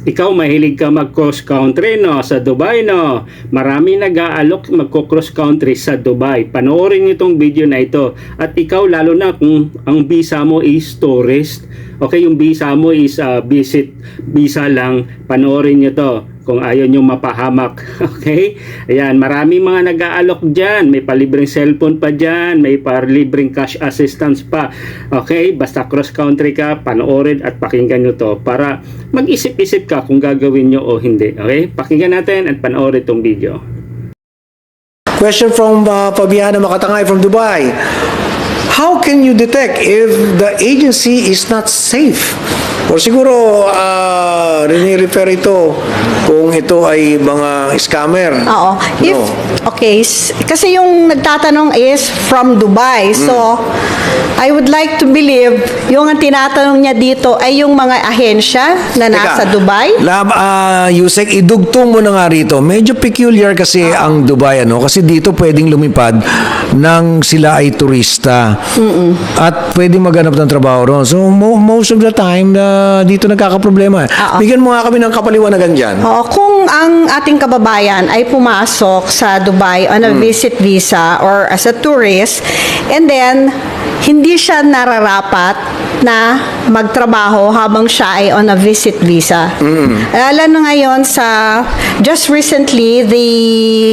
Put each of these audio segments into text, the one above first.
Ikaw mahilig ka mag-cross country, no? Sa Dubai, no? Marami nag-aalok magko-cross country sa Dubai. Panoorin niyo itong video na ito. At ikaw, lalo na kung ang visa mo is tourist. Okay, yung visa mo is visit visa lang. Panoorin niyo to kung ayaw nyo mapahamak. Okay? Ayan, maraming mga nag-aalok dyan. May palibreng cellphone pa dyan. May palibreng cash assistance pa. Okay? Basta cross-country ka, panoorin at pakinggan nyo to para mag-isip-isip ka kung gagawin nyo o hindi. Okay? Pakinggan natin at panoorin itong video. Question from Fabiana Makatangay from Dubai. How can you detect if the agency is not safe? O siguro, rini-refer ito kung ito ay mga scammer. Oo. If, okay, kasi yung nagtatanong is from Dubai. So, I would like to believe yung ang tinatanong niya dito ay yung mga ahensya na nasa Dubai. Yusek, idugtong mo na nga rito. Medyo peculiar kasi ang Dubai, ano? Kasi dito pwedeng lumipad nang sila ay turista. At pwedeng maghanap ng trabaho ron. So, most of the time, dito nagkakaproblema. Bigyan mo nga kami ng kapaliwanagan dyan. Oo, kung ang ating kababayan ay pumasok sa Dubai on a visit visa or as a tourist, and then hindi siya nararapat na magtrabaho habang siya ay on a visit visa. Alam na ngayon just recently, the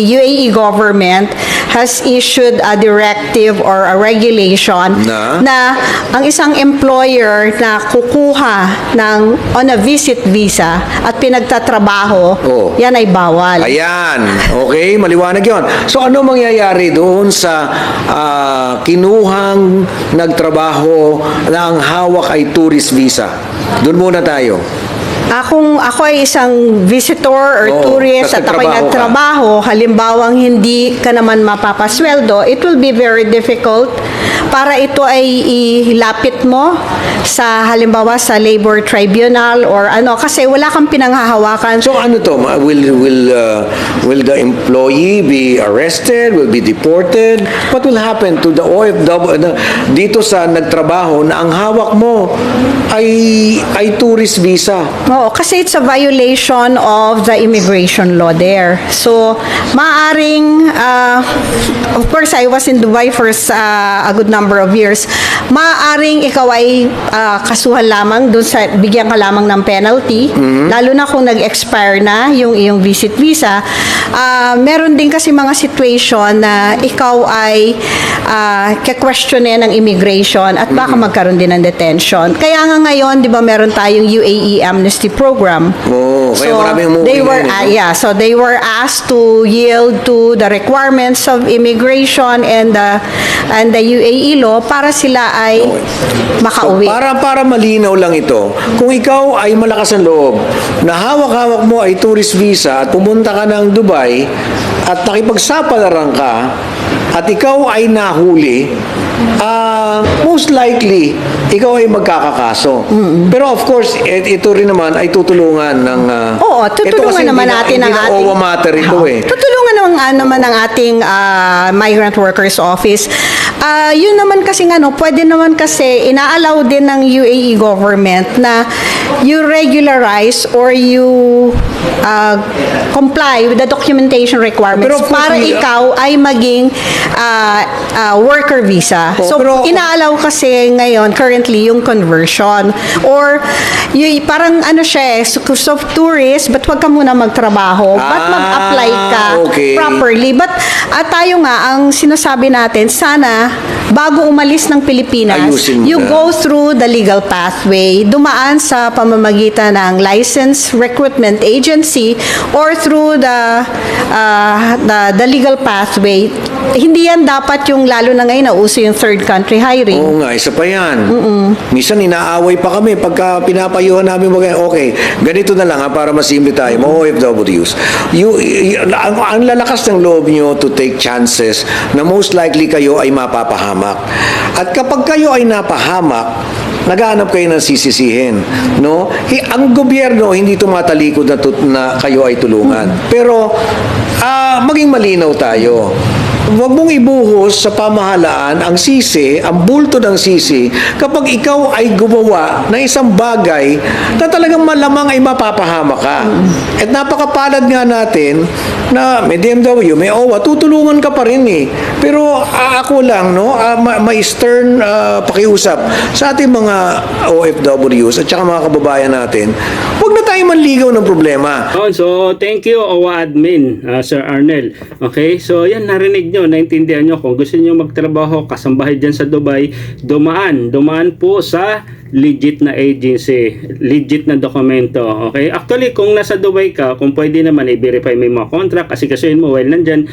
UAE government has issued a directive or a regulation na ang isang employer na kukuha on a visit visa at pinagtatrabaho, yan ay bawal. Ayan. Okay, maliwanag yon. So, ano mangyayari doon sa kinuhang nagtrabaho na ang hawak ay tourist visa? Doon muna tayo. Kung ako ay isang visitor or tourist at ako'y nagtrabaho, halimbawang hindi ka naman mapapasweldo, it will be very difficult para ito ay ilapit mo sa halimbawa sa labor tribunal or ano, kasi wala kang pinanghahawakan. So ano to? Will the employee be arrested? Will be deported? What will happen to the OFW dito sa nagtrabaho na ang hawak mo ay tourist visa? Oo, kasi it's a violation of the immigration law there. So, maaring, of course, I was in Dubai for a good number of years. Maaring ikaw ay kasuhan lamang, bigyan ka lamang ng penalty, lalo na kung nag-expire na yung iyong visit visa. Meron din kasi mga situation na ikaw ay ke-questionin ng immigration at baka magkaroon din ng detention. Kaya nga ngayon, di ba, meron tayong UAE amnesty program. Kaya maraming so they were asked to yield to the requirements of immigration and the UAE law para sila ay makauwi. So, para malinaw lang ito, kung ikaw ay malakas ang loob, na hawak-hawak mo ay tourist visa at pumunta ka ng Dubai at nakipagsapalaran ka at ikaw ay nahuli, most likely, ikaw ay magkakakaso. Pero of course, ito rin naman ay tutulungan ng... Oo, tutulungan naman natin ang ating... OWA matter ito Tutulungan naman ng ating Migrant Workers Office. Yun naman kasi pwede naman kasi inaalaw din ng UAE government na you regularize or you comply with the documentation requirements para ikaw ay maging worker visa. So, inaalaw kasi ngayon, currently, yung conversion. Or, parang siya so tourist, but wag ka muna magtrabaho. But mag-apply ka properly. But, tayo nga, ang sinasabi natin, sana, bago umalis ng Pilipinas, you go through the legal pathway, dumaan sa pamamagitan ng licensed recruitment agency or through the legal pathway. Hindi yan dapat yung lalo na ngayon na uso yung third country hiring. Oo nga, isa pa yan. Minsan inaaway pa kami pagka pinapayuhan namin okay, ganito na lang para masimple tayo, mga OFWs. Ang lalakas ng loob nyo to take chances na most likely kayo ay mapapahamak. At kapag kayo ay napahamak, naghahanap kayo ng sisisihin, no? Ang gobyerno hindi tumatalikod na kayo ay tulungan. Pero maging malinaw tayo. Huwag mong ibuhos sa pamahalaan ang sisi, ang bulto ng sisi, kapag ikaw ay gumawa ng isang bagay na talagang malamang ay mapapahama ka. At napakapalad nga natin na may DMW, may OWA, tutulungan ka pa rin eh. Pero ako lang, no, may stern pakiusap sa ating mga OFWs at saka mga kababayan natin, huwag na tayo manligaw ng problema. So, thank you, OWA admin, Sir Arnel. Okay, so yan, narinig nyo, naintindihan nyo. Kung gusto nyo magtrabaho, kasambahay dyan sa Dubai, dumaan po sa legit na agency, legit na dokumento. Okay, actually, kung nasa Dubai ka, kung pwede naman i-verify mo yung mga contract, kasi kasuhin mo while nandyan,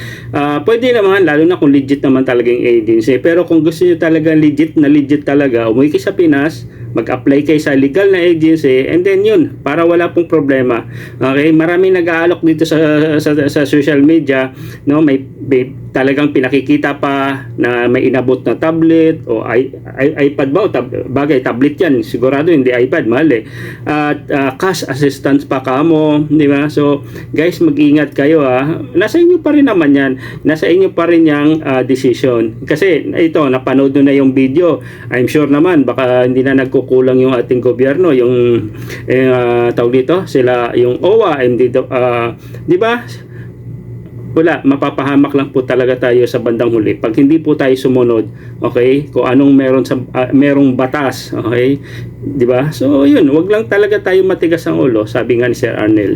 pwede naman, lalo na kung legit naman talagang agency. Pero kung gusto nyo talaga legit talaga, umuwi kayo sa Pinas, mag-apply kayo sa legal na agency, and then yun, para wala pong problema. Okay, maraming nag-aalok dito sa social media, no, may talagang pinakikita pa na may inabot na tablet o iPad ba o bagay tablet yan, sigurado hindi iPad, mahal eh. At cash assistance pa kamo, di ba? So guys, mag-ingat kayo nasa inyo pa rin naman yan, nasa inyo pa rin yung decision, kasi ito, napanood na yung video. I'm sure naman baka hindi na nagkukulang yung ating gobyerno, yung tawag dito, sila yung OWA, di ba? Wala, mapapahamak lang po talaga tayo sa bandang huli pag hindi po tayo sumunod, okay, kung anong merong batas, okay, di ba? So yun, wag lang talaga tayo matigas ang ulo, sabi nga ni Sir Arnel.